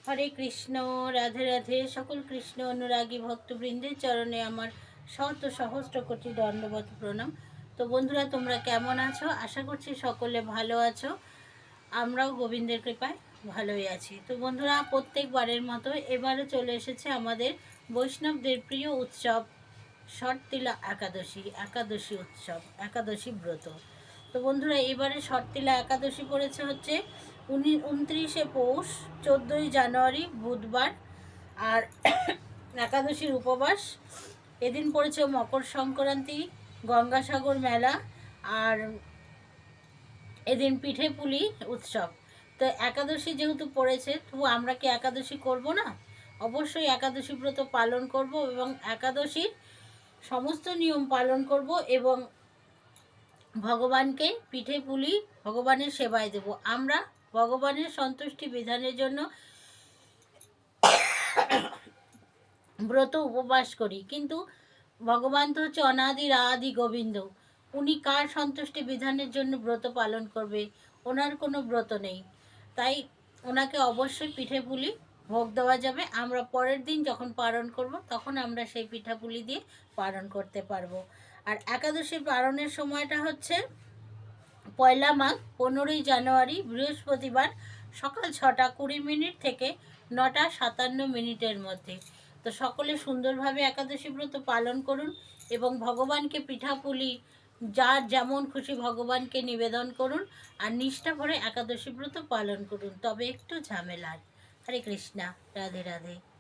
হরে কৃষ্ণ। রাধে রাধে। সকল কৃষ্ণ অনুরাগী ভক্তবৃন্দের চরণে আমার শত সহস্র কোটি দণ্ডবত প্রণাম। তো বন্ধুরা, তোমরা কেমন আছো? আশা করছি সকলে ভালো আছো। আমরাও গোবিন্দের কৃপায় ভালোই আছি। তো বন্ধুরা, প্রত্যেকবারের মতো এবারও চলে এসেছে আমাদের বৈষ্ণবদের প্রিয় উৎসব শর্তিলা একাদশী, একাদশী উৎসব, একাদশী ব্রত। তো বন্ধুরা, এবারে শর্তিলা একাদশী পড়েছে হচ্ছে 29শে পৌষ, 14ই জানুয়ারি বুধবার। আর একাদশীর উপবাস এদিন পড়েছে মকর সংক্রান্তি, গঙ্গাসাগর মেলা, আর এদিন পিঠে পুলি উৎসব। তো একাদশী যেহেতু পড়েছে, তবু আমরা কি একাদশী করব না? অবশ্যই একাদশী ব্রত পালন করব এবং একাদশীর সমস্ত নিয়ম পালন করব এবং ভগবানকে পিঠে পুলি ভগবানের সেবায় দেব। আমরা ভগবানের সন্তুষ্টি বিধানের জন্য ব্রত উপবাস করি, কিন্তু ভগবান তো হচ্ছে অনাদির আদি গোবিন্দ। উনি কার সন্তুষ্টি বিধানের জন্য ব্রত পালন করবে? ওনার কোনো ব্রত নেই। তাই ওনাকে অবশ্যই পিঠে পুলি ভোগ দেওয়া যাবে। আমরা পরের দিন যখন পালন করব, তখন আমরা সেই পিঠাপুলি দিয়ে পালন করতে পারবো। আর একাদশী পালনের সময়টা হচ্ছে পয়লা মাঘ, 15ই জানুয়ারি বৃহস্পতিবার, সকাল 6টা 20 মিনিট থেকে 9টা 57 মিনিটের মধ্যে। তো সকলে সুন্দরভাবে একাদশী ব্রত পালন করুন এবং ভগবানকে পিঠাপুলি যার যেমন খুশি ভগবানকে নিবেদন করুন আর নিষ্ঠা ভরে একাদশী ব্রত পালন করুন, তবে একটু ঝামেলার। হরে কৃষ্ণা। রাধে রাধে।